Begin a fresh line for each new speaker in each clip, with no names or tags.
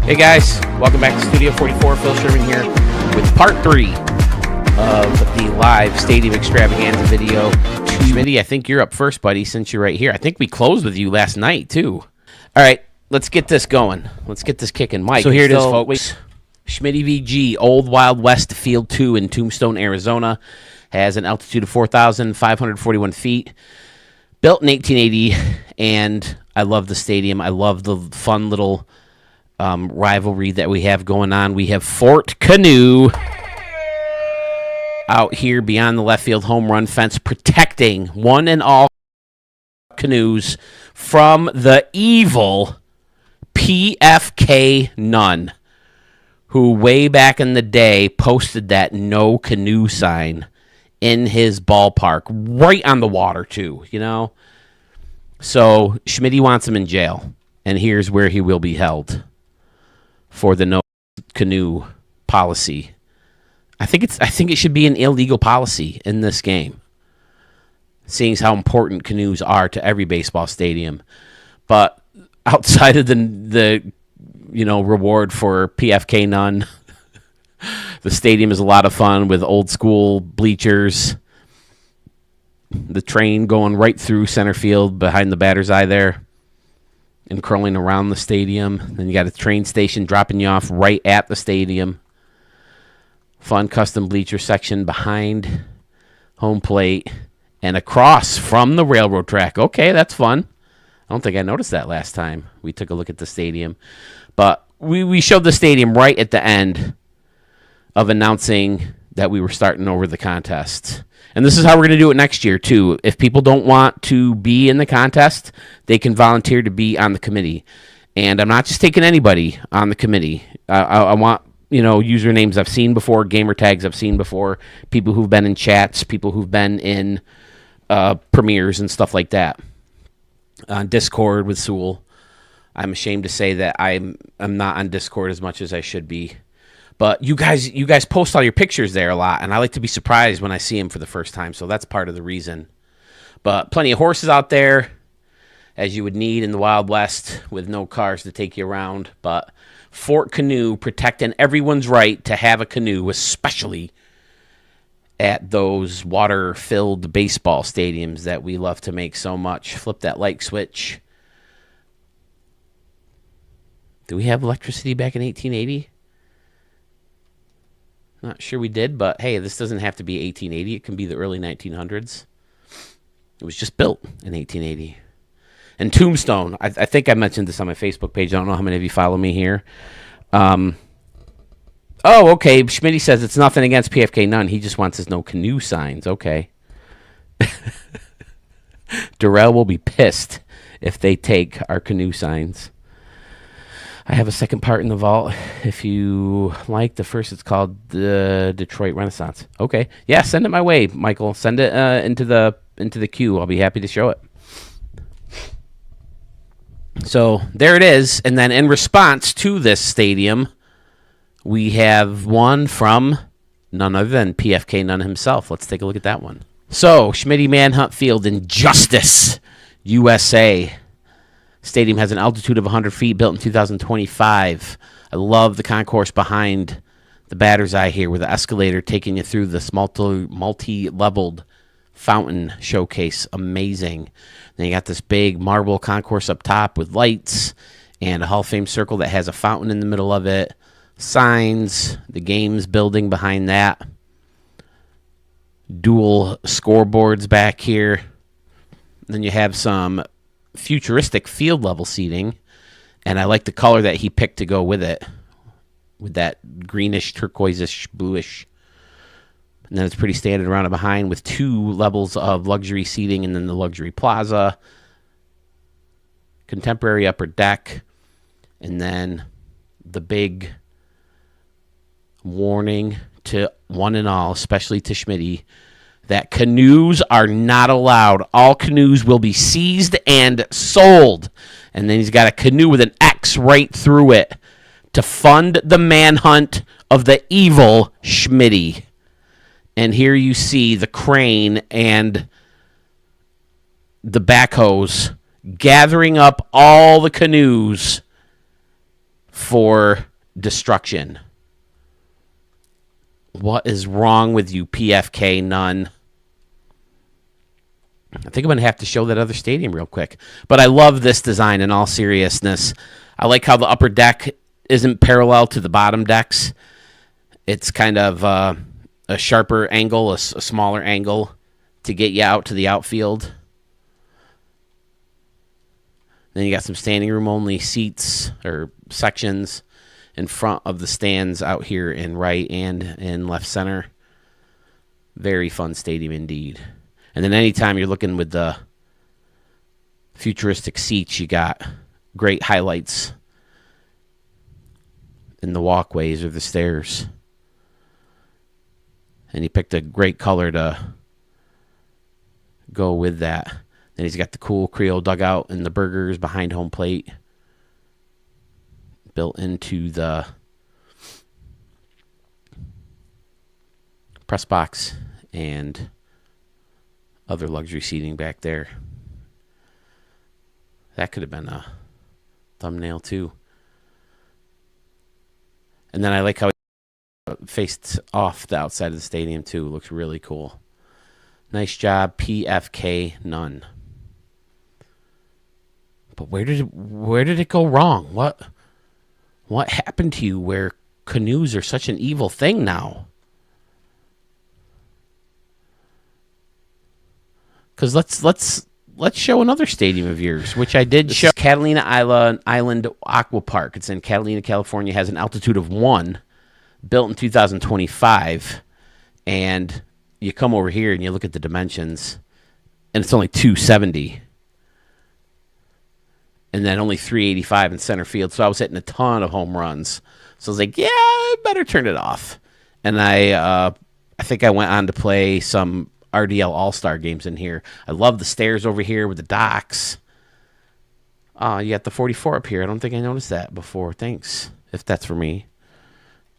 Hey guys, welcome back to Studio 44. Phil Sherman here with part 3 of the live Stadium Extravaganza video. Schmitty, I think you're up first, buddy, since you're right here. I think we closed with you last night, too. All right, let's get this going. Let's get this kicking. Mike, so here it is, folks. Schmitty VG, Old Wild West Field 2 in Tombstone, Arizona. Has an altitude of 4,541 feet. Built in 1880, and I love the stadium. I love the fun little rivalry that we have going on. We have Fort Canoe out here beyond the left field home run fence, protecting one and all canoes from the evil PFK Nunn, who way back in the day posted that no canoe sign in his ballpark, right on the water too, you know? So Schmitty wants him in jail, and here's where he will be held for the no canoe policy. I think it should be an illegal policy in this game, seeing as how important canoes are to every baseball stadium. But outside of the reward for PFK Nunn, the stadium is a lot of fun with old school bleachers, the train going right through center field behind the batter's eye there and curling around the stadium. Then you got a train station dropping you off right at the stadium. Fun custom bleacher section behind home plate and across from the railroad track. Okay, that's fun. I don't think I noticed that last time we took a look at the stadium. But we showed the stadium right at the end of announcing that we were starting over the contest. And this is how we're going to do it next year, too. If people don't want to be in the contest, they can volunteer to be on the committee. And I'm not just taking anybody on the committee. I want, usernames I've seen before, gamer tags I've seen before, people who've been in chats, people who've been in premieres and stuff like that. On Discord with Sewell. I'm ashamed to say that I'm not on Discord as much as I should be. But you guys post all your pictures there a lot, and I like to be surprised when I see them for the first time, so that's part of the reason. But plenty of horses out there, as you would need in the Wild West, with no cars to take you around. But Fort Canoe protecting everyone's right to have a canoe, especially at those water-filled baseball stadiums that we love to make so much. Flip that light switch. Do we have electricity back in 1880? Not sure we did, but hey, this doesn't have to be 1880. It can be the early 1900s. It was just built in 1880. And Tombstone, I think I mentioned this on my Facebook page. I don't know how many of you follow me here. Oh, okay. Schmitty says it's nothing against PFK Nunn. He just wants his no canoe signs. Okay. Darrell will be pissed if they take our canoe signs. I have a second part in the vault. If you like the first, it's called the Detroit Renaissance. Okay, yeah, send it my way, Michael. Send it into the queue. I'll be happy to show it. So there it is. And then in response to this stadium, we have one from none other than PFK Nunn himself. Let's take a look at that one. So Schmitty Manhunt Field in Justice, USA. Stadium has an altitude of 100 feet, built in 2025. I love the concourse behind the batter's eye here with the escalator taking you through this multi-leveled fountain showcase. Amazing. Then you got this big marble concourse up top with lights and a Hall of Fame circle that has a fountain in the middle of it. Signs, the games building behind that. Dual scoreboards back here. Then you have some futuristic field level seating, and I like the color that he picked to go with it, with that greenish, turquoise-ish, bluish. And then it's pretty standard around and behind with 2 levels of luxury seating, and then the luxury plaza, contemporary upper deck, and then the big warning to one and all, especially to Schmitty, that canoes are not allowed. All canoes will be seized and sold. And then he's got a canoe with an X right through it to fund the manhunt of the evil Schmitty. And here you see the crane and the backhoes gathering up all the canoes for destruction. What is wrong with you, PFK None? I think I'm going to have to show that other stadium real quick. But I love this design in all seriousness. I like how the upper deck isn't parallel to the bottom decks. It's kind of a sharper angle, a smaller angle to get you out to the outfield. Then you got some standing room only seats or sections in front of the stands out here in right and in left center. Very fun stadium indeed. And then anytime you're looking with the futuristic seats, you got great highlights in the walkways or the stairs. And he picked a great color to go with that. Then he's got the cool Creole dugout and the burgers behind home plate built into the press box and other luxury seating back there. That could have been a thumbnail too. And then I like how it faced off the outside of the stadium too. It looks really cool. Nice job, PFK None. But where did it go wrong? What happened to you where canoes are such an evil thing now? Because let's show another stadium of yours, which I did show. Catalina Island Aqua Park. It's in Catalina, California. Has an altitude of 1, built in 2025. And you come over here and you look at the dimensions, and it's only 270. And then only 385 in center field. So I was hitting a ton of home runs. So I was like, yeah, I better turn it off. And I think I went on to play some RDL All-Star games in here. I love the stairs over here with the docks. You got the 44 up here. I don't think I noticed that before. Thanks, if that's for me.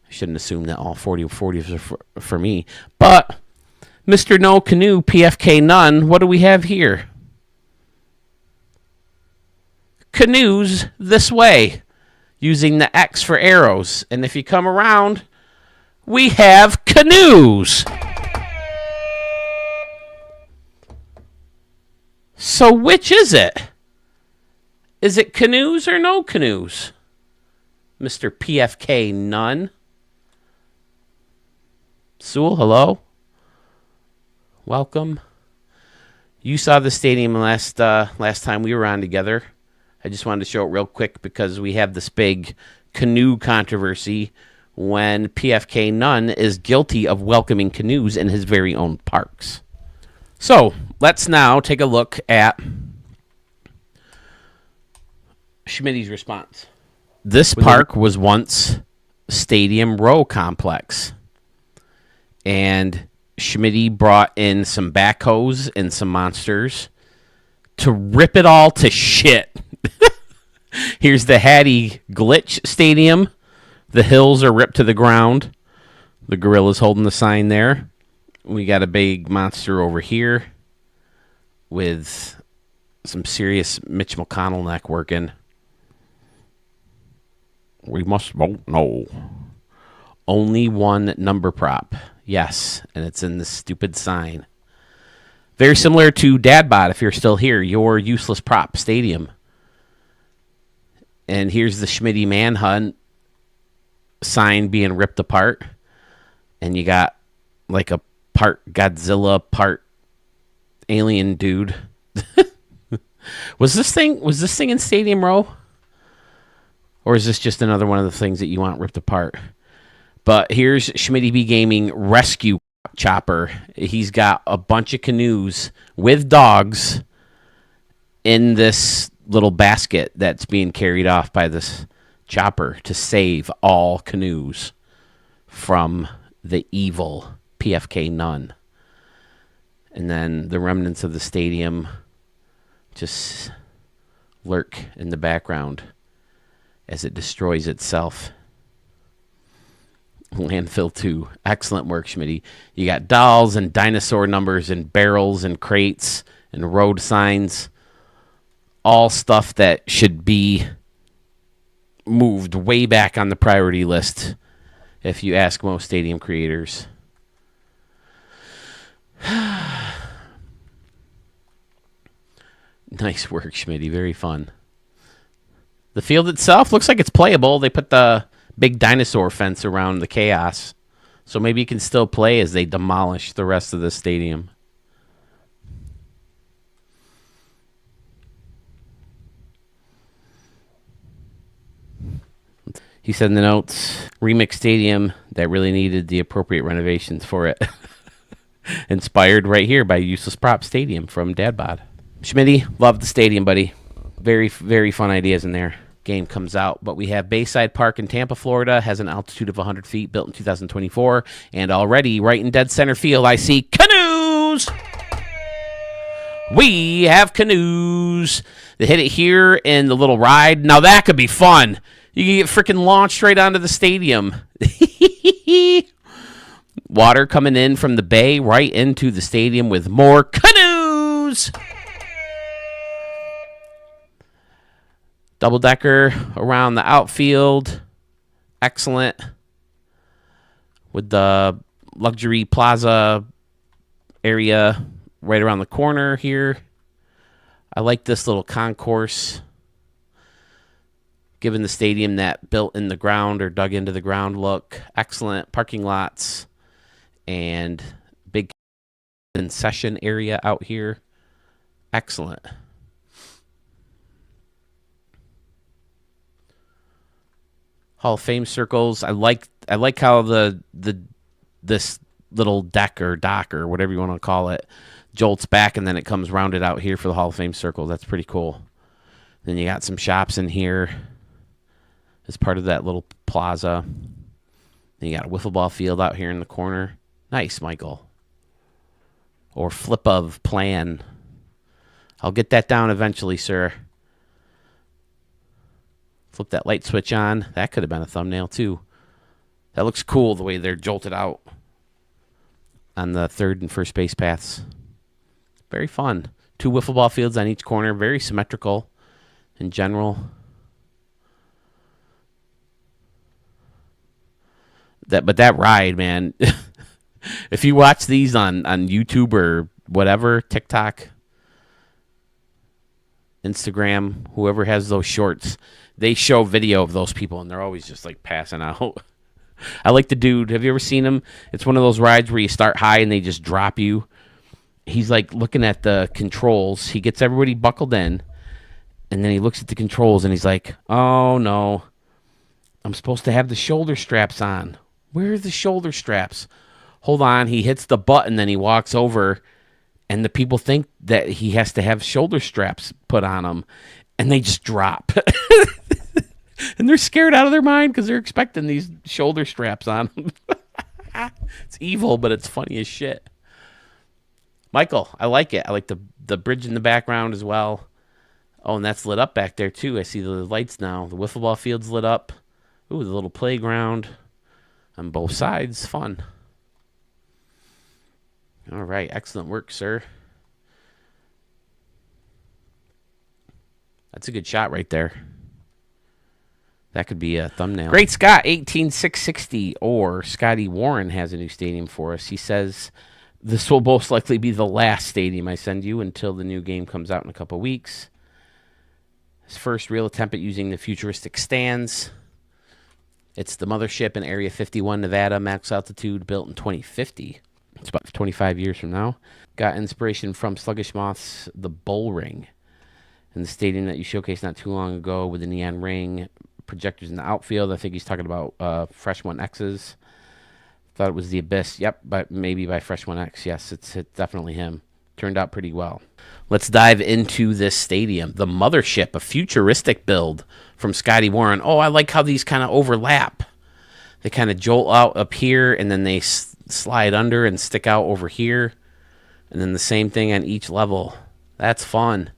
I shouldn't assume that all 40s are for me. But Mr. No Canoe, PFK None, what do we have here? Canoes this way, using the X for arrows. And if you come around, we have canoes. So which is it? Is it canoes or no canoes? Mr. PFK None. Sewell, hello. Welcome. You saw the stadium last time we were on together. I just wanted to show it real quick because we have this big canoe controversy when PFK None is guilty of welcoming canoes in his very own parks. So let's now take a look at Schmitty's response. This park was once Stadium Row Complex, and Schmitty brought in some backhoes and some monsters to rip it all to shit. Here's the Hattie Glitch Stadium. The hills are ripped to the ground. The gorilla's holding the sign there. We got a big monster over here with some serious Mitch McConnell neck working. We must vote no. Only one number prop. Yes, and it's in this stupid sign. Very similar to Dadbot, if you're still here, your useless prop stadium. And here's the Schmitty Manhunt sign being ripped apart. And you got like a part Godzilla, part alien dude. Was this thing in Stadium Row? Or is this just another one of the things that you want ripped apart? But here's Schmitty B Gaming Rescue Chopper. He's got a bunch of canoes with dogs in this little basket that's being carried off by this chopper to save all canoes from the evil PFK None. And then the remnants of the stadium just lurk in the background as it destroys itself. Landfill 2. Excellent work, Schmitty. You got dolls and dinosaur numbers and barrels and crates and road signs. All stuff that should be moved way back on the priority list, if you ask most stadium creators. Nice work, Schmitty. Very fun. The field itself looks like it's playable. They put the big dinosaur fence around the chaos, so maybe you can still play as they demolish the rest of the stadium. He said in the notes, Remix Stadium that really needed the appropriate renovations for it. Inspired right here by Useless Prop Stadium from Dadbod. Schmitty, love the stadium, buddy. Very, very fun ideas in there. Game comes out, but we have Bayside Park in Tampa, Florida, has an altitude of 100 feet, built in 2024, and already right in dead center field, I see canoes. We have canoes. They hit it here in the little ride. Now that could be fun. You can get freaking launched right onto the stadium. Water coming in from the bay right into the stadium with more canoes. Double-decker around the outfield. Excellent. With the luxury plaza area right around the corner here. I like this little concourse. Given the stadium that built in the ground or dug into the ground look. Excellent parking lots. And big concession area out here. Excellent. Hall of Fame circles. I like how this little deck or dock or whatever you want to call it jolts back and then it comes rounded out here for the Hall of Fame circle. That's pretty cool. Then you got some shops in here as part of that little plaza. Then you got a wiffle ball field out here in the corner. Nice, Michael. Or flip of plan. I'll get that down eventually, sir. Flip that light switch on. That could have been a thumbnail, too. That looks cool, the way they're jolted out on the third and first base paths. Very fun. 2 wiffle ball fields on each corner. Very symmetrical in general. But that ride, man. If you watch these on YouTube or whatever, TikTok, Instagram, whoever has those shorts, they show video of those people, and they're always just, like, passing out. I like the dude. Have you ever seen him? It's one of those rides where you start high and they just drop you. He's, like, looking at the controls. He gets everybody buckled in, and then he looks at the controls, and he's like, oh, no. I'm supposed to have the shoulder straps on. Where are the shoulder straps? Hold on. He hits the button, then he walks over, and the people think that he has to have shoulder straps put on him, and they just drop. And they're scared out of their mind because they're expecting these shoulder straps on them. It's evil, but it's funny as shit. Michael, I like it. I like the bridge in the background as well. Oh, and that's lit up back there, too. I see the lights now. The wiffle ball field's lit up. Ooh, the little playground on both sides. Fun. All right. Excellent work, sir. That's a good shot right there. That could be a thumbnail. Great Scott, 18660, or Scotty Warren has a new stadium for us. He says, this will most likely be the last stadium I send you until the new game comes out in a couple weeks. His first real attempt at using the futuristic stands. It's the mothership in Area 51, Nevada, max altitude, built in 2050. It's about 25 years from now. Got inspiration from Sluggish Moth's The Bull Ring. And the stadium that you showcased not too long ago with the neon ring, projectors in the outfield. I think he's talking about Fresh One X's. Thought it was the Abyss. Yep, but maybe by Fresh One X. Yes, it's definitely him. Turned out pretty well. Let's dive into this stadium. The mothership, a futuristic build from Scotty Warren. Oh, I like how these kind of overlap. They kind of jolt out up here, and then they slide under and stick out over here. And then the same thing on each level. That's fun.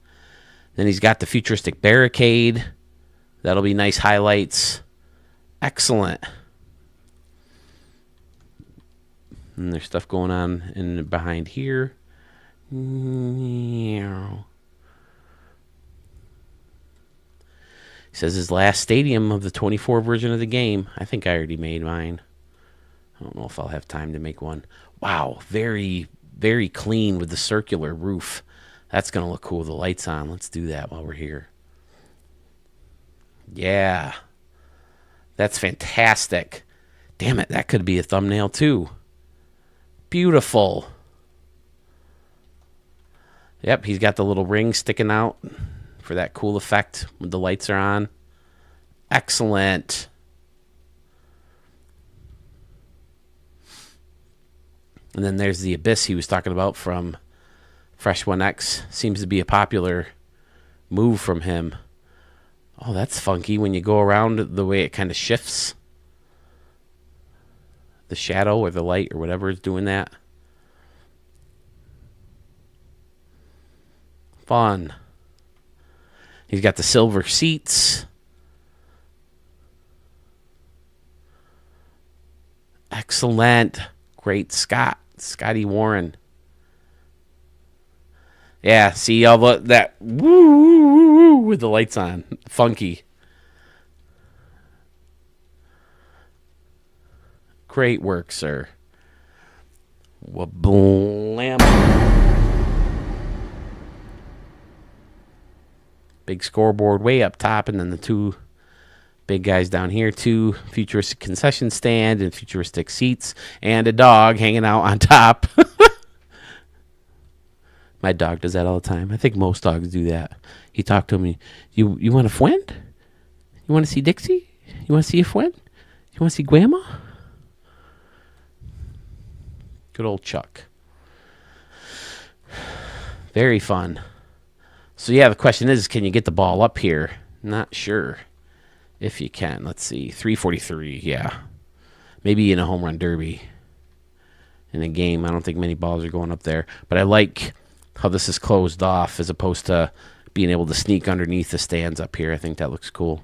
Then he's got the futuristic barricade. That'll be nice highlights. Excellent. And there's stuff going on in behind here. says his last stadium of the 24 version of the game. I think I already made mine. I don't know if I'll have time to make one. Wow, very, very clean with the circular roof. That's going to look cool with the lights on. Let's do that while we're here. Yeah. That's fantastic. Damn it, that could be a thumbnail too. Beautiful. Yep, he's got the little ring sticking out for that cool effect when the lights are on. Excellent. And then there's the abyss he was talking about from Fresh 1X. Seems to be a popular move from him. Oh, that's funky when you go around the way it kind of shifts. The shadow or the light or whatever is doing that. Fun. He's got the silver seats. Excellent. Great Scotty Warren. Yeah, see all that woo with the lights on. Funky. Great work, sir. Wablam. Big scoreboard way up top, and then the two big guys down here, two futuristic concession stand and futuristic seats, and a dog hanging out on top. My dog does that all the time. I think most dogs do that. He talked to me. You want a friend? You want to see Dixie? You want to see a friend? You want to see Grandma? Good old Chuck. Very fun. So yeah, the question is, can you get the ball up here? Not sure if you can. Let's see. 343, yeah. Maybe in a home run derby. In a game, I don't think many balls are going up there. But I like how this is closed off as opposed to being able to sneak underneath the stands up here. I think that looks cool.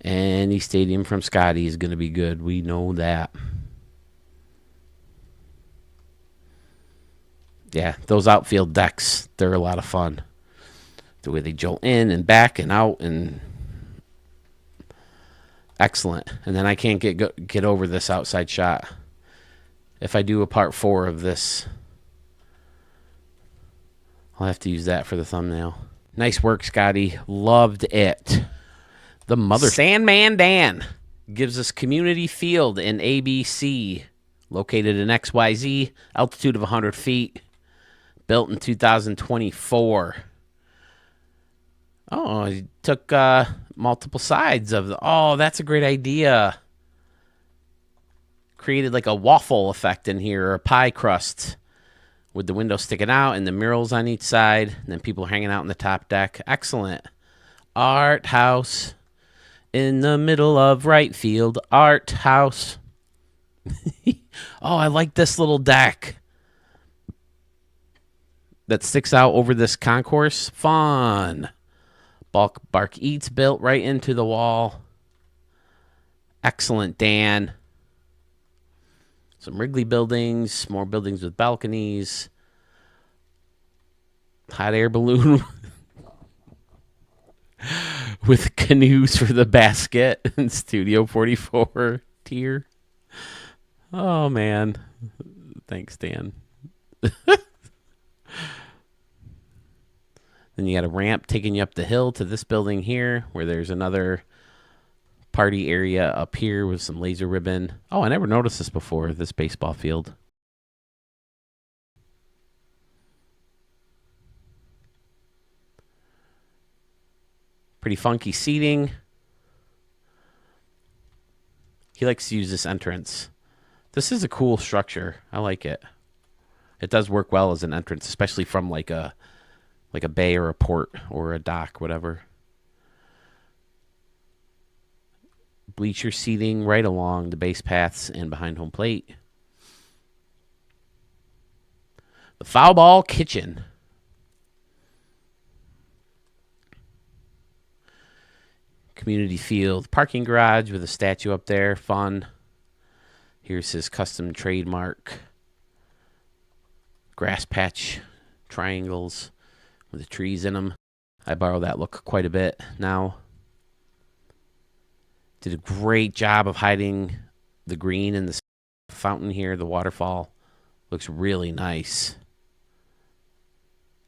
Any stadium from Scotty is going to be good. We know that. Yeah, those outfield decks, they're a lot of fun. The way they jolt in and back and out, and excellent. And then I can't get over this outside shot. If I do a part 4 of this, I'll have to use that for the thumbnail. Nice work, Scotty. Loved it. The mother Sandman Dan gives us Community Field in ABC, located in XYZ, altitude of 100 feet, built in 2024. Oh, he took multiple sides of the... Oh, that's a great idea. Created like a waffle effect in here, or a pie crust, with the window sticking out and the murals on each side, and then people hanging out in the top deck. Excellent. Art house in the middle of right field. Art house. Oh, I like this little deck that sticks out over this concourse. Fun. Bark Eats built right into the wall. Excellent, Dan. Some Wrigley buildings, more buildings with balconies. Hot air balloon with canoes for the basket and Studio 44 tier. Oh, man. Thanks, Dan. Then you got a ramp taking you up the hill to this building here, where there's another party area up here with some laser ribbon. Oh, I never noticed this before, this baseball field. Pretty funky seating. He likes to use this entrance. This is a cool structure. I like it. It does work well as an entrance, especially from like a bay or a port or a dock, whatever. Bleacher seating right along the base paths and behind home plate. The Foul Ball Kitchen. Community Field parking garage with a statue up there. Fun. Here's his custom trademark. Grass patch triangles with the trees in them. I borrow that look quite a bit now. Did a great job of hiding the green in the fountain here. The waterfall looks really nice.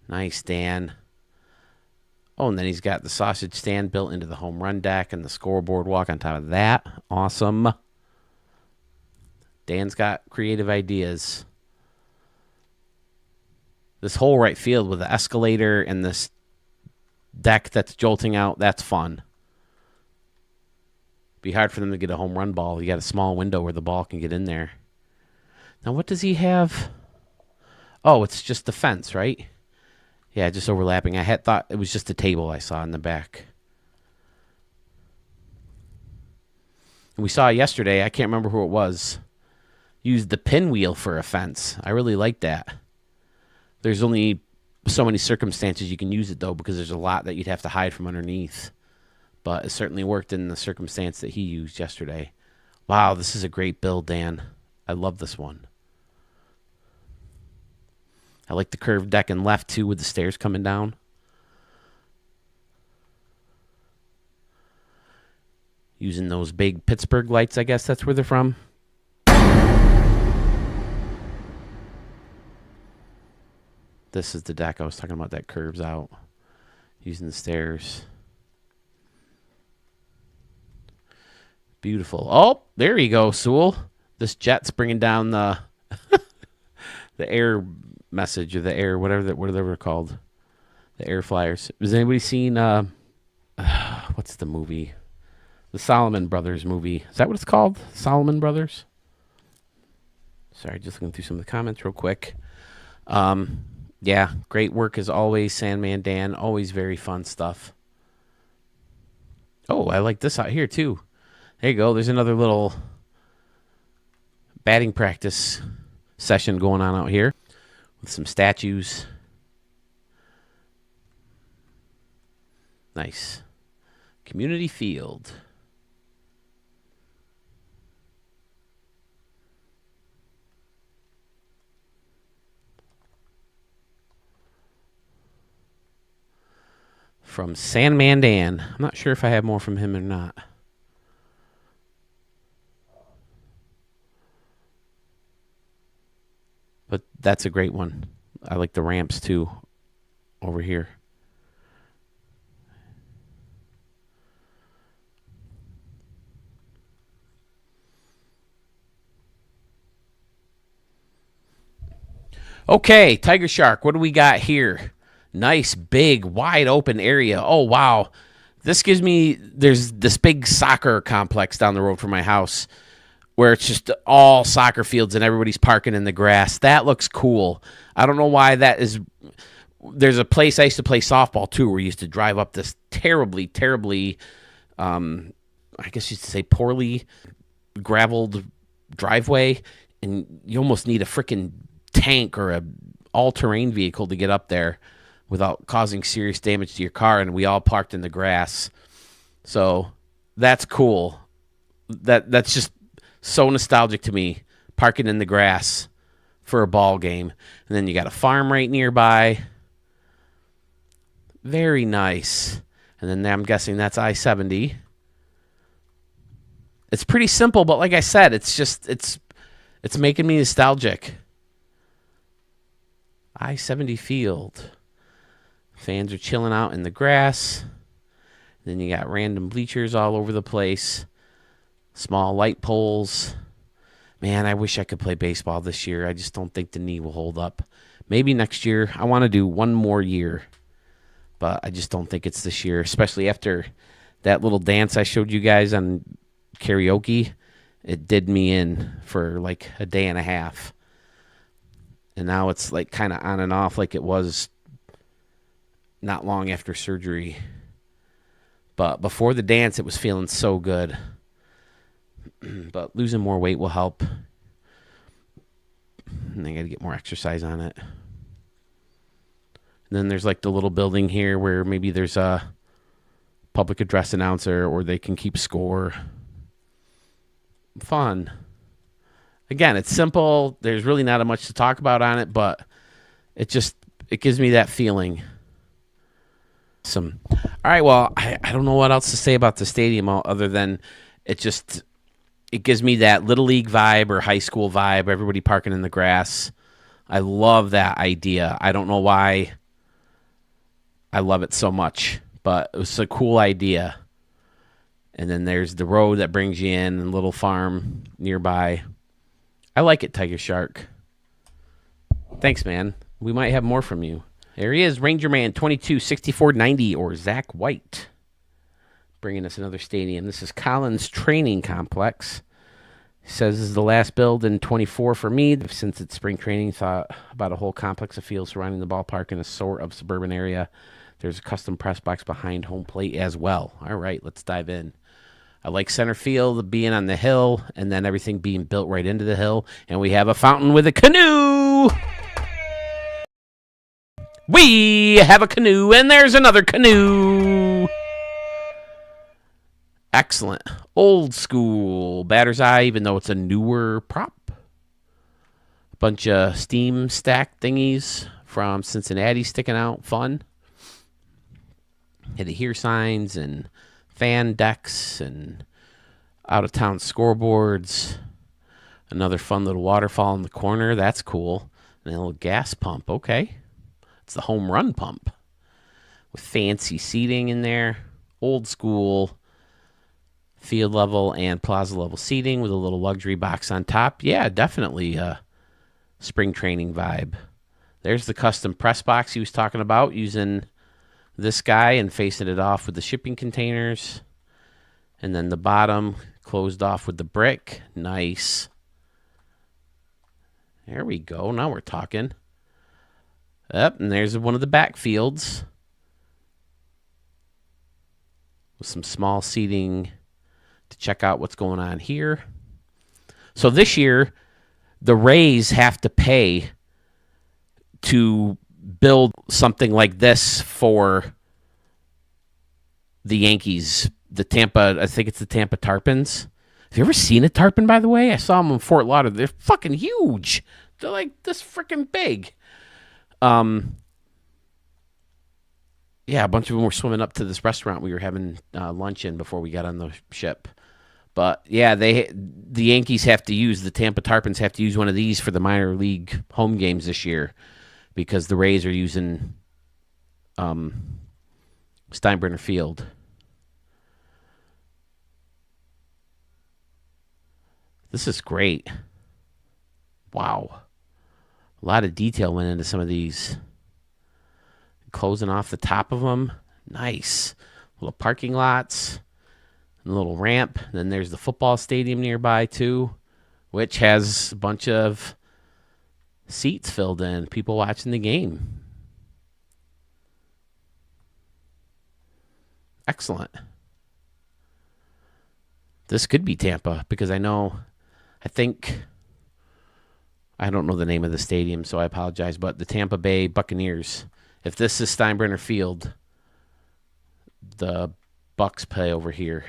Nice, Dan. Oh, and then he's got the sausage stand built into the home run deck and the scoreboard walk on top of that. Awesome. Dan's got creative ideas. This whole right field with the escalator and this deck that's jolting out, that's fun. Be hard for them to get a home run ball. You got a small window where the ball can get in there. Now, what does he have? Oh, it's just the fence, right? Yeah, just overlapping. I had thought it was just a table I saw in the back. And we saw yesterday, I can't remember who it was, used the pinwheel for a fence. I really like that. There's only so many circumstances you can use it, though, because there's a lot that you'd have to hide from underneath. But it certainly worked in the circumstance that he used yesterday. Wow, this is a great build, Dan. I love this one. I like the curved deck and left, too, with the stairs coming down. Using those big Pittsburgh lights, I guess that's where they're from. This is the deck I was talking about that curves out. Using the stairs. Beautiful. Oh, there you go, Sewell. This jet's bringing down the the air message or the air, whatever they're called. The air flyers. Has anybody seen, what's the movie? The Solomon Brothers movie. Is that what it's called? Solomon Brothers? Sorry, just looking through some of the comments real quick. Yeah, great work as always, Sandman Dan. Always very fun stuff. Oh, I like this out here, too. There you go. There's another little batting practice session going on out here with some statues. Nice. Community field. From Sandman Dan. I'm not sure if I have more from him or not. But that's a great one. I like the ramps, too, over here. Okay, Tiger Shark, what do we got here? Nice, big, wide open area. Oh, wow. This gives me, there's this big soccer complex down the road from my house where it's just all soccer fields and everybody's parking in the grass. That looks cool. I don't know why that is. There's a place I used to play softball, too, where you used to drive up this terribly, I guess you used to say poorly graveled driveway, and you almost need a freaking tank or a all-terrain vehicle to get up there without causing serious damage to your car, and we all parked in the grass. So that's cool. That's just so nostalgic to me, parking in the grass for a ball game. And then you got a farm right nearby. Very nice. And then I'm guessing that's I-70. It's pretty simple, but like I said, it's making me nostalgic. I-70 field. Fans are chilling out in the grass. Then you got random bleachers all over the place. Small light poles. Man, I wish I could play baseball this year. I just don't think the knee will hold up. Maybe next year. I want to do one more year. But I just don't think it's this year, especially after that little dance I showed you guys on karaoke. It did me in for like a day and a half. And now it's like kind of on and off like it was not long after surgery. But before the dance, it was feeling so good. But losing more weight will help. And I got to get more exercise on it. And then there's like the little building here where maybe there's a public address announcer or they can keep score. Fun. Again, it's simple. There's really not much to talk about on it, but it gives me that feeling. Awesome. All right. Well, I don't know what else to say about the stadium other than it gives me that little league vibe or high school vibe. Everybody parking in the grass. I love that idea. I don't know why I love it so much, but it was a cool idea. And then there's the road that brings you in, and little farm nearby. I like it, Tiger Shark. Thanks, man. We might have more from you. There he is, Ranger Man 226490, or Zach White, bringing us another stadium. This is Collins Training Complex. He says this is the last build in 24 for me. Since it's spring training, thought about a whole complex of fields surrounding the ballpark in a sort of suburban area. There's a custom press box behind home plate as well. All right, let's dive in. I like center field being on the hill and then everything being built right into the hill. And we have a fountain with a canoe. We have a canoe, and there's another canoe. Excellent. Old school batter's eye, even though it's a newer prop. A bunch of steam stack thingies from Cincinnati sticking out. Fun. Had the here signs and fan decks and out-of-town scoreboards. Another fun little waterfall in the corner. That's cool. And a little gas pump. Okay. It's the home run pump with fancy seating in there. Old school field level and plaza level seating with a little luxury box on top. Yeah, definitely a spring training vibe. There's the custom press box he was talking about, using this guy and facing it off with the shipping containers. And then the bottom closed off with the brick. Nice. There we go. Now we're talking. Yep, and there's one of the backfields with some small seating to check out what's going on here. So this year, the Rays have to pay to build something like this for the Yankees. I think it's the Tampa Tarpons. Have you ever seen a tarpon, by the way? I saw them in Fort Lauderdale. They're fucking huge. They're like this freaking big. Yeah, a bunch of them were swimming up to this restaurant we were having lunch in before we got on the ship. But yeah, the Yankees have to use, the Tampa Tarpons have to use one of these for the minor league home games this year because the Rays are using Steinbrenner Field. This is great. Wow. A lot of detail went into some of these. Closing off the top of them. Nice. Little parking lots. And a little ramp. Then there's the football stadium nearby, too, which has a bunch of seats filled in. People watching the game. Excellent. This could be Tampa because I don't know the name of the stadium, so I apologize, but the Tampa Bay Buccaneers. If this is Steinbrenner Field, the Bucks play over here.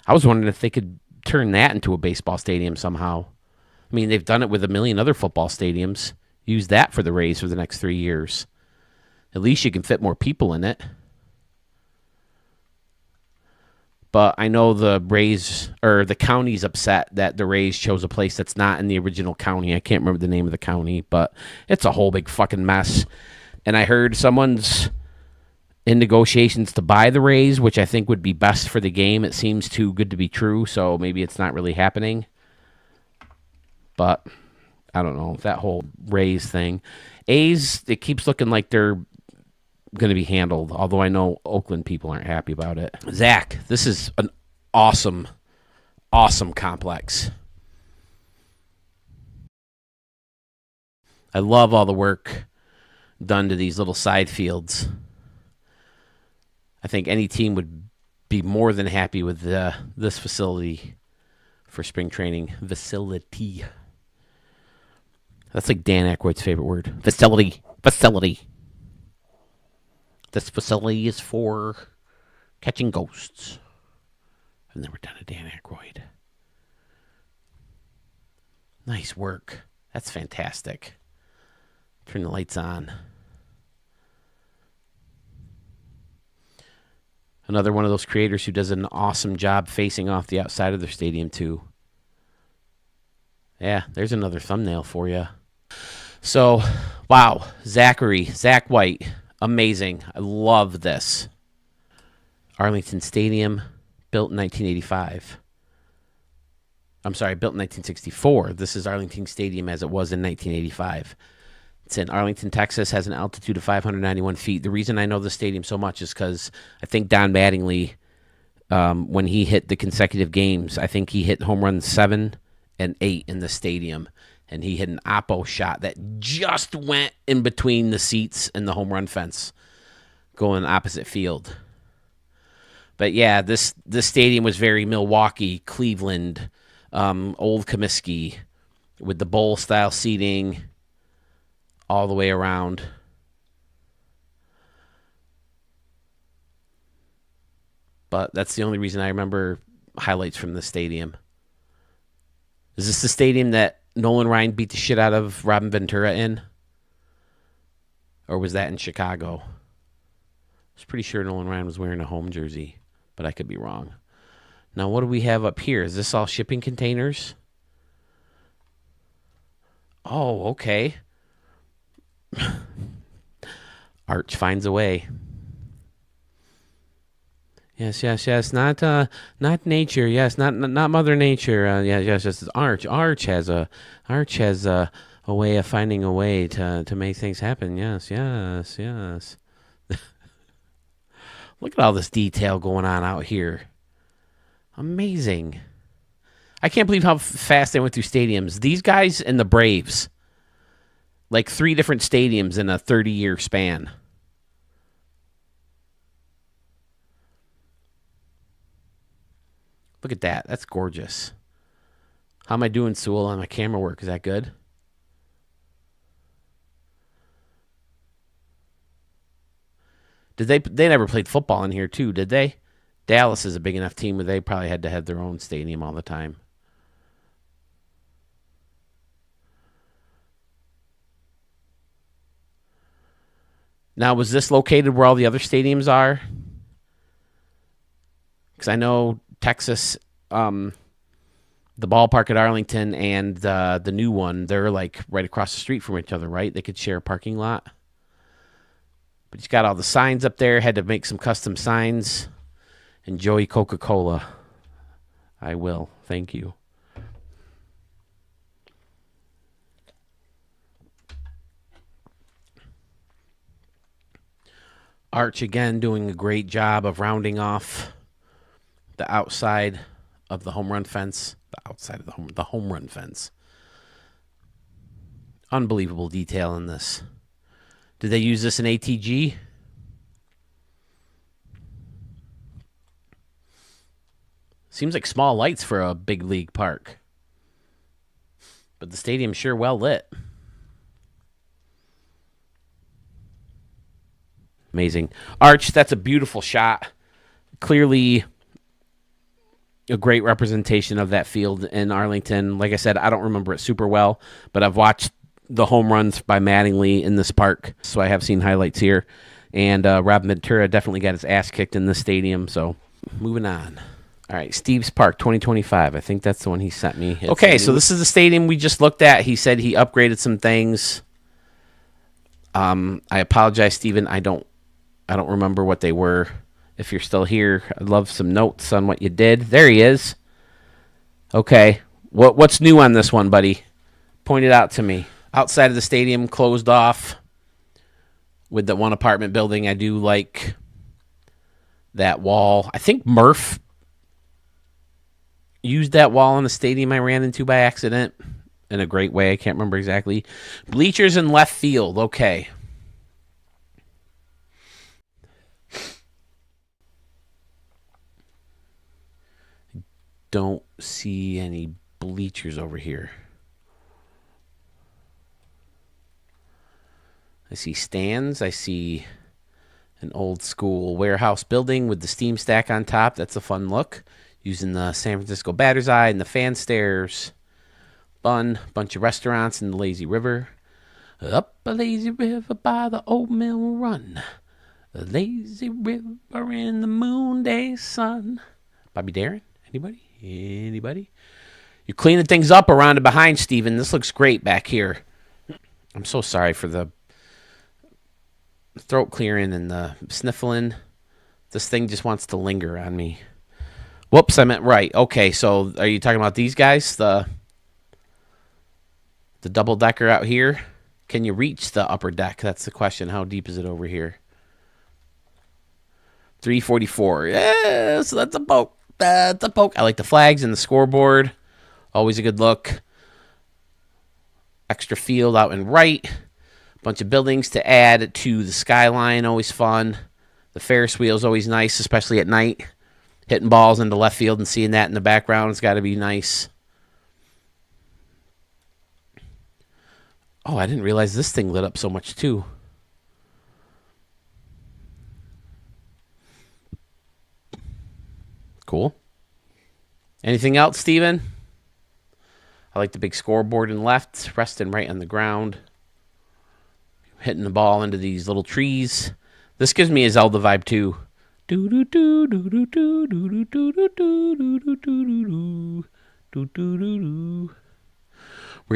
I was wondering if they could turn that into a baseball stadium somehow. I mean, they've done it with a million other football stadiums. Use that for the Rays for the next 3 years. At least you can fit more people in it. But I know the Rays, or the county's upset that the Rays chose a place that's not in the original county. I can't remember the name of the county, but it's a whole big fucking mess. And I heard someone's in negotiations to buy the Rays, which I think would be best for the game. It seems too good to be true, so maybe it's not really happening. But I don't know, that whole Rays thing. A's, it keeps looking like they're going to be handled, although I know Oakland people aren't happy about it. Zach, this is an awesome complex. I love all the work done to these little side fields. I think any team would be more than happy with this facility for spring training. Facility. That's like Dan Aykroyd's favorite word. Facility. This facility is for catching ghosts. I've never done a Dan Aykroyd. Nice work. That's fantastic. Turn the lights on. Another one of those creators who does an awesome job facing off the outside of their stadium, too. Yeah, there's another thumbnail for you. So, wow, Zach White, amazing. I love this. Arlington Stadium, built in 1985. I'm sorry, built in 1964. This is Arlington Stadium as it was in 1985. It's in Arlington, Texas, has an altitude of 591 feet. The reason I know the stadium so much is because I think Don Mattingly, when he hit the consecutive games, I think he hit home runs 7 and 8 in the stadium. And he hit an oppo shot that just went in between the seats and the home run fence, going opposite field. But yeah, this stadium was very Milwaukee, Cleveland, Old Comiskey, with the bowl-style seating all the way around. But that's the only reason I remember highlights from the stadium. Is this the stadium that Nolan Ryan beat the shit out of Robin Ventura in? Or was that in Chicago? I was pretty sure Nolan Ryan was wearing a home jersey, but I could be wrong. Now, what do we have up here? Is this all shipping containers? Oh, okay. Arch finds a way. Yes. Not nature. Yes, not Mother Nature. Yes. Arch. Arch has a way of finding a way to make things happen. Yes. Look at all this detail going on out here. Amazing. I can't believe how fast they went through stadiums. These guys and the Braves, like 3 different stadiums in a 30-year span. Look at that. That's gorgeous. How am I doing, Sewell, on my camera work? Is that good? They never played football in here, too, did they? Dallas is a big enough team where they probably had to have their own stadium all the time. Now, was this located where all the other stadiums are? Because I know Texas, the ballpark at Arlington and the new one, they're like right across the street from each other, right? They could share a parking lot. But he's got all the signs up there. Had to make some custom signs. Enjoy Coca-Cola. I will. Thank you. Arch again doing a great job of rounding off the outside of the home run fence. The outside of the home run fence. Unbelievable detail in this. Did they use this in ATG? Seems like small lights for a big league park. But the stadium's sure well lit. Amazing. Arch, that's a beautiful shot. Clearly a great representation of that field in Arlington. Like I said, I don't remember it super well, but I've watched the home runs by Mattingly in this park, so I have seen highlights here. And Robin Ventura definitely got his ass kicked in this stadium, so moving on. All right, Steve's Park 2025. I think that's the one he sent me. Okay, so this is the stadium we just looked at. He said he upgraded some things. I apologize, Steven. I don't remember what they were. If you're still here, I'd love some notes on what you did. There he is. Okay. What's new on this one, buddy? Point it out to me. Outside of the stadium, closed off with the one apartment building. I do like that wall. I think Murph used that wall in the stadium I ran into by accident in a great way. I can't remember exactly. Bleachers in left field. Okay. Don't see any bleachers over here. I see stands. I see an old school warehouse building with the steam stack on top. That's a fun look. Using the San Francisco batter's eye and the fan stairs. Bunch of restaurants in the lazy river. Up a lazy river by the old mill run. A lazy river in the noonday sun. Bobby Darin? Anybody? Anybody? You're cleaning things up around and behind, Steven. This looks great back here. I'm so sorry for the throat clearing and the sniffling. This thing just wants to linger on me. Whoops, I meant right. Okay, so are you talking about these guys? The double decker out here? Can you reach the upper deck? That's the question. How deep is it over here? 344. Yeah, so that's a poke. That's a poke. I like the flags and the scoreboard. Always a good look. Extra field out and right. Bunch of buildings to add to the skyline. Always fun. The Ferris wheel is always nice, especially at night. Hitting balls into left field and seeing that in the background has got to be nice. Oh, I didn't realize this thing lit up so much too. Cool. Anything else, Steven? I like the big scoreboard in left, resting right on the ground. Hitting the ball into these little trees. This gives me a Zelda vibe too. We're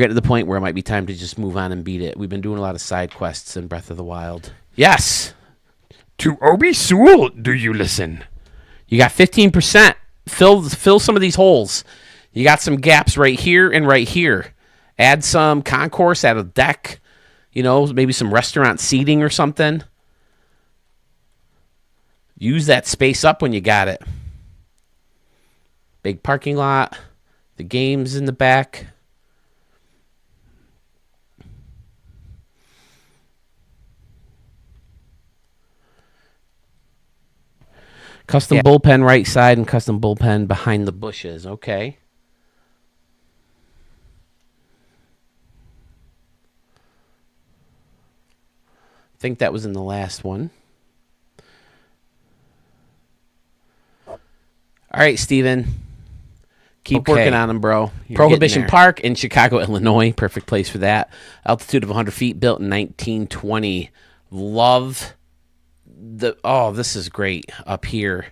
getting to the point where it might be time to just move on and beat it. We've been doing a lot of side quests in Breath of the Wild. Yes.
To Obi Sewell, do you listen?
You got 15%. Fill some of these holes. You got some gaps right here and right here. Add some concourse, add a deck. You know, maybe some restaurant seating or something. Use that space up when you got it. Big parking lot. The game's in the back. Custom bullpen right side and custom bullpen behind the bushes. Okay. I think that was in the last one. All right, Steven. Keep working on them, bro. Prohibition Park in Chicago, Illinois. Perfect place for that. Altitude of 100 feet, built in 1920. Love this is great up here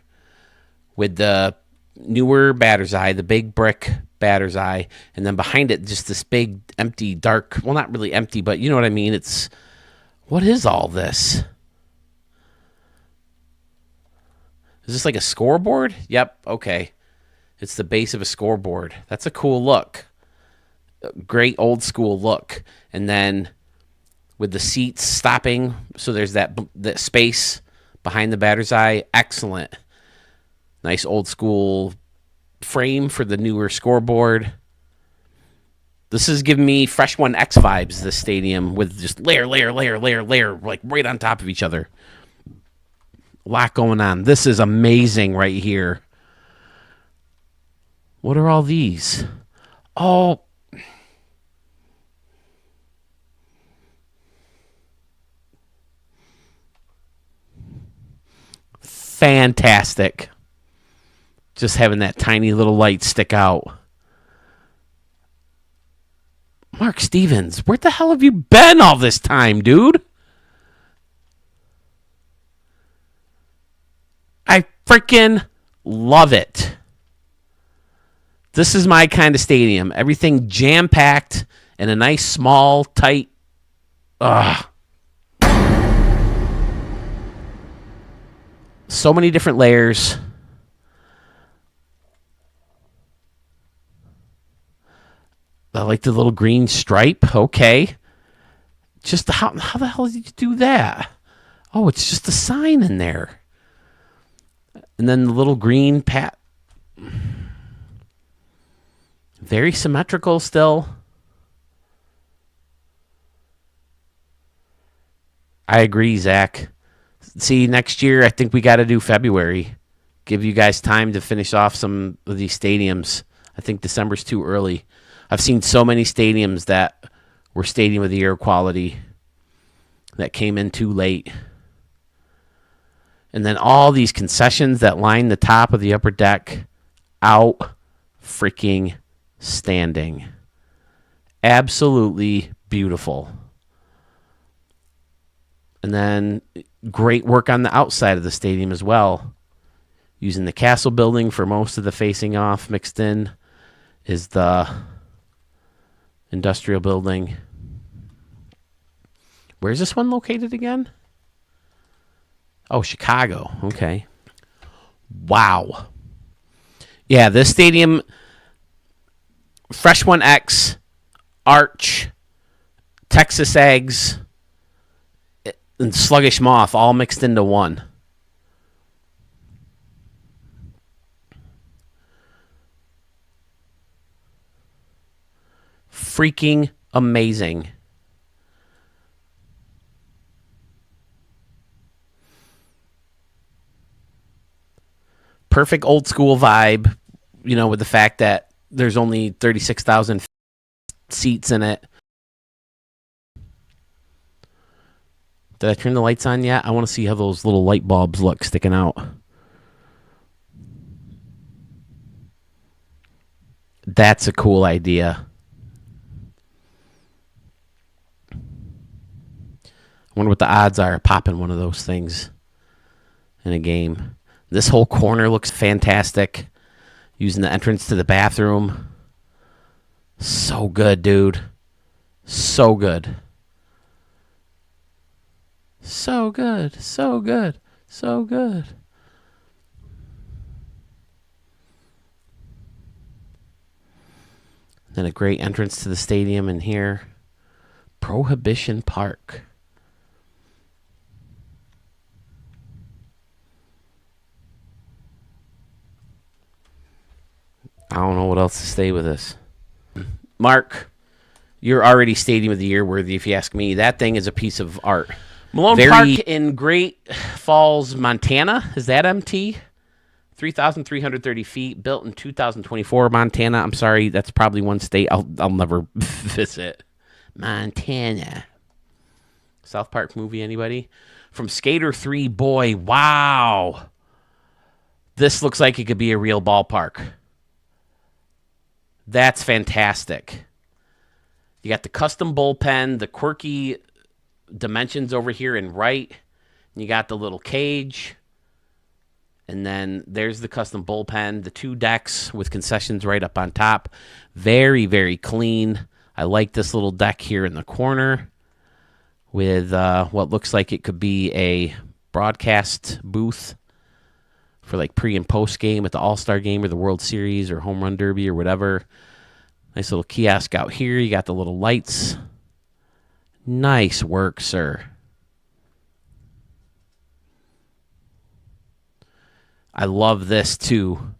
with the newer batter's eye, the big brick batter's eye, and then behind it just this big empty dark, well, not really empty, but you know what I mean. What is all this? Is this like a scoreboard? Yep, okay. It's the base of a scoreboard. That's a cool look. Great old school look. And then with the seats stopping, so there's that space behind the batter's eye. Excellent. Nice old school frame for the newer scoreboard. This is giving me Fresh 1X vibes, this stadium, with just layer, like right on top of each other. A lot going on. This is amazing right here. What are all these? Oh, fantastic. Just having that tiny little light stick out. Mark Stevens, where the hell have you been all this time, dude? I freaking love it. This is my kind of stadium. Everything jam-packed in a nice, small, tight... So many different layers. I like the little green stripe. Okay. Just how the hell did you do that? Oh, it's just a sign in there. And then the little green pat. Very symmetrical still. I agree, Zach. See, next year, I think we got to do February. Give you guys time to finish off some of these stadiums. I think December's too early. I've seen so many stadiums that were Stadium of the Year quality that came in too late. And then all these concessions that line the top of the upper deck, out freaking standing. Absolutely beautiful. And then great work on the outside of the stadium as well. Using the castle building for most of the facing off. Mixed in is the industrial building. Where's this one located again? Oh, Chicago. Okay. Wow. Yeah, this stadium, Fresh One X, Arch, Texas Eggs, and Sluggish Moth all mixed into one. Freaking amazing. Perfect old school vibe, with the fact that there's only 36,000 seats in it. Did I turn the lights on yet? I want to see how those little light bulbs look sticking out. That's a cool idea. I wonder what the odds are of popping one of those things in a game. This whole corner looks fantastic. Using the entrance to the bathroom. So good, dude. So good. So good. So good. So good. Then a great entrance to the stadium in here. Prohibition Park. I don't know what else to say with this. Mark, you're already Stadium of the Year worthy if you ask me. That thing is a piece of art. Malone Park in Great Falls, Montana. Is that MT? 3,330 feet, built in 2024. Montana. I'm sorry, that's probably one state I'll never visit. Montana. South Park movie, anybody? From Skater 3, boy, wow. This looks like it could be a real ballpark. That's fantastic. You got the custom bullpen, the quirky dimensions over here in right. And you got the little cage. And then there's the custom bullpen, the 2 decks with concessions right up on top. Very, very clean. I like this little deck here in the corner with what looks like it could be a broadcast booth for like pre and post game at the All-Star game or the World Series or Home Run Derby or whatever. Nice little kiosk out here. You got the little lights. Nice work, sir. I love this too.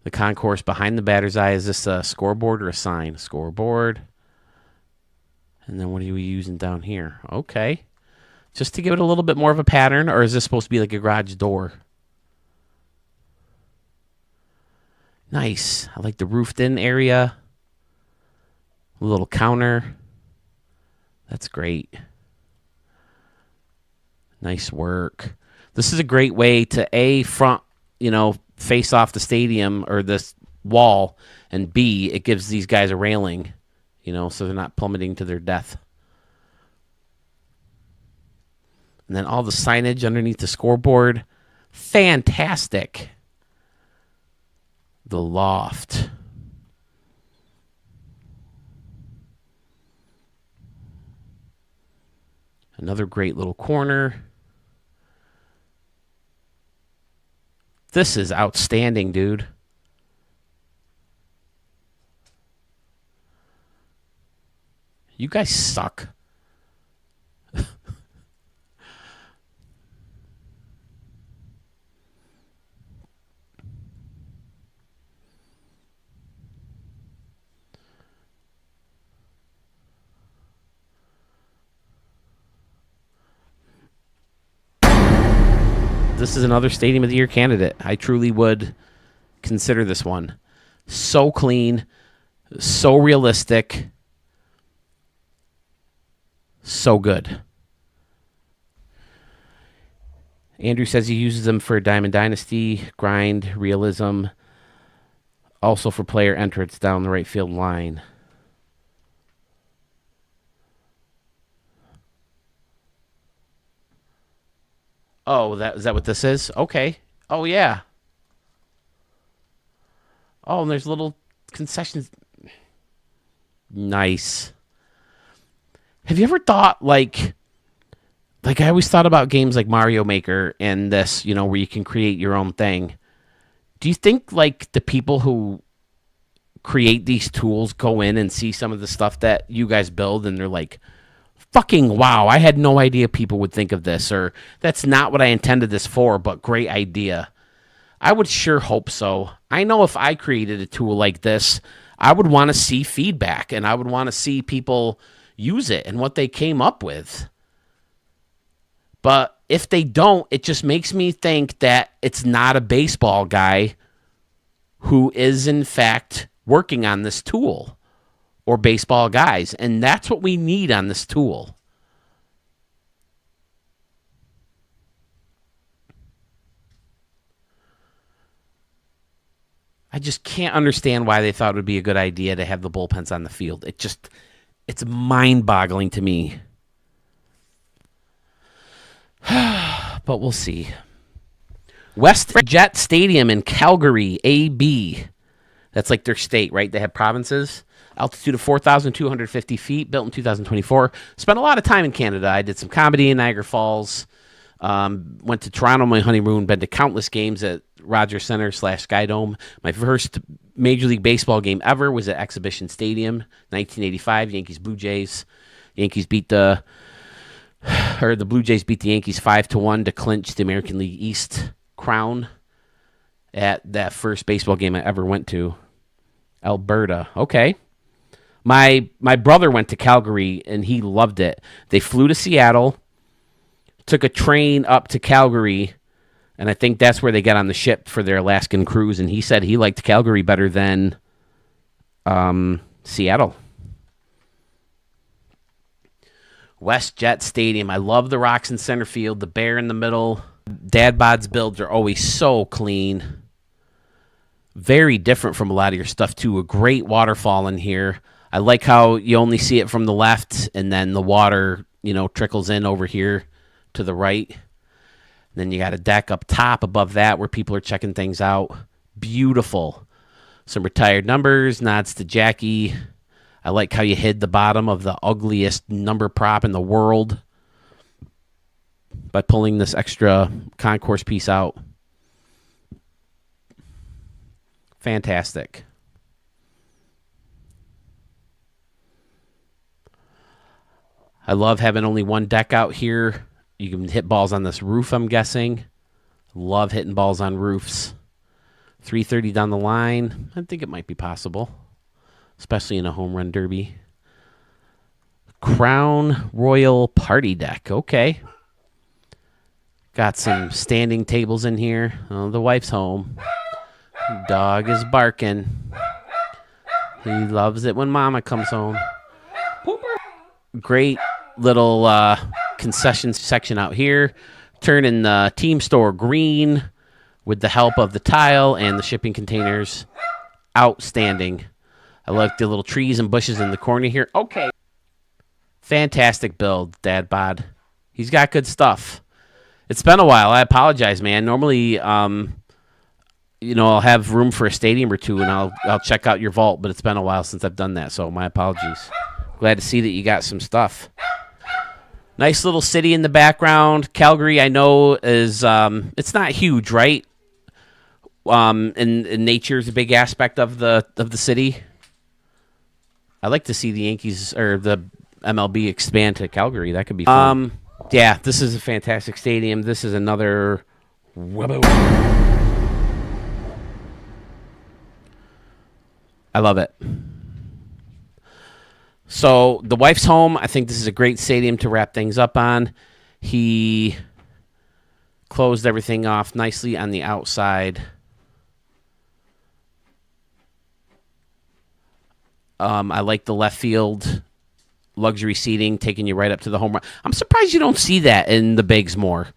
The concourse behind the batter's eye. Is this a scoreboard or a sign? Scoreboard. And then what are we using down here? Okay. Just to give it a little bit more of a pattern, or is this supposed to be like a garage door? Nice. I like the roofed in area. A little counter. That's great. Nice work. This is a great way to front, face off the stadium or this wall, and B, it gives these guys a railing, so they're not plummeting to their death. And then all the signage underneath the scoreboard. Fantastic. The loft. Another great little corner. This is outstanding, dude. You guys suck. This is another Stadium of the Year candidate. I truly would consider this one. So clean, so realistic, so good. Andrew says he uses them for Diamond Dynasty, grind, realism, also for player entrance down the right field line. Oh, is that what this is? Okay. Oh yeah. Oh, and there's little concessions. Nice. Have you ever thought like I always thought about games like Mario Maker and this, where you can create your own thing. Do you think like the people who create these tools go in and see some of the stuff that you guys build and they're like, fucking wow, I had no idea people would think of this, or that's not what I intended this for, but great idea. I would sure hope so. I know if I created a tool like this, I would want to see feedback and I would want to see people use it and what they came up with. But if they don't, it just makes me think that it's not a baseball guy who is in fact working on this tool, or baseball guys. And that's what we need on this tool. I just can't understand why they thought it would be a good idea to have the bullpens on the field. It's mind-boggling to me. But we'll see. WestJet Stadium in Calgary, AB. That's like their state, right? They have provinces. Altitude of 4,250 feet, built in 2024. Spent a lot of time in Canada. I did some comedy in Niagara Falls. Went to Toronto on my honeymoon. Been to countless games at Rogers Center / Skydome. My first Major League Baseball game ever was at Exhibition Stadium, 1985. Yankees Blue Jays. The Blue Jays beat the Yankees 5-1 to clinch the American League East crown at that first baseball game I ever went to. Alberta. Okay. My brother went to Calgary and he loved it. They flew to Seattle, took a train up to Calgary, and I think that's where they got on the ship for their Alaskan cruise, and he said he liked Calgary better than Seattle. WestJet Stadium. I love the rocks in center field, the bear in the middle. Dad Bod's builds are always so clean. Very different from a lot of your stuff, too. A great waterfall in here. I like how you only see it from the left, and then the water, trickles in over here to the right. Then you got a deck up top above that where people are checking things out. Beautiful. Some retired numbers, nods to Jackie. I like how you hid the bottom of the ugliest number prop in the world by pulling this extra concourse piece out. Fantastic. I love having only one deck out here. You can hit balls on this roof, I'm guessing. Love hitting balls on roofs. 330 down the line. I think it might be possible, especially in a home run derby. Crown Royal Party Deck. Okay. Got some standing tables in here. Oh, the wife's home. Dog is barking. He loves it when mama comes home. Great little concession section out here. Turning the team store green with the help of the tile and the shipping containers. Outstanding. I like the little trees and bushes in the corner here. Okay. Fantastic build, Dad Bod. He's got good stuff. It's been a while. I apologize, man. Normally, I'll have room for a stadium or two, and I'll check out your vault, but it's been a while since I've done that, so my apologies. Glad to see that you got some stuff. Nice little city in the background. Calgary, I know, is it's not huge, right? And nature is a big aspect of the city. I like to see the Yankees or the MLB expand to Calgary. That could be fun. Yeah, this is a fantastic stadium. This is another. I love it. So the wife's home. I think this is a great stadium to wrap things up on. He closed everything off nicely on the outside. I like the left field luxury seating, taking you right up to the home run. I'm surprised you don't see that in the bigs more.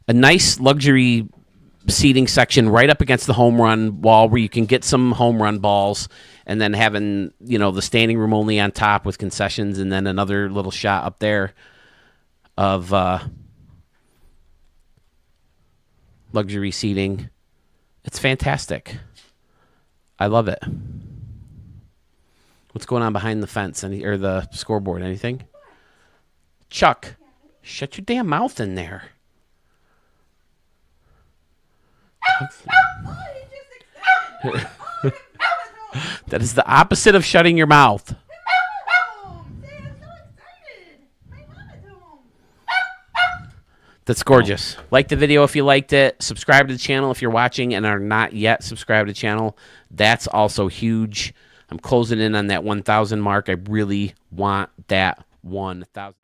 A nice luxury seating section right up against the home run wall where you can get some home run balls, and then having, the standing room only on top with concessions, and then another little shot up there of luxury seating. It's fantastic. I love it. What's going on behind the fence or the scoreboard? Anything? Chuck, shut your damn mouth in there. That is the opposite of shutting your mouth. That's gorgeous. Like the video if you liked it. Subscribe to the channel if you're watching and are not yet subscribed to the channel. That's also huge. I'm closing in on that 1,000 mark. I really want that 1,000.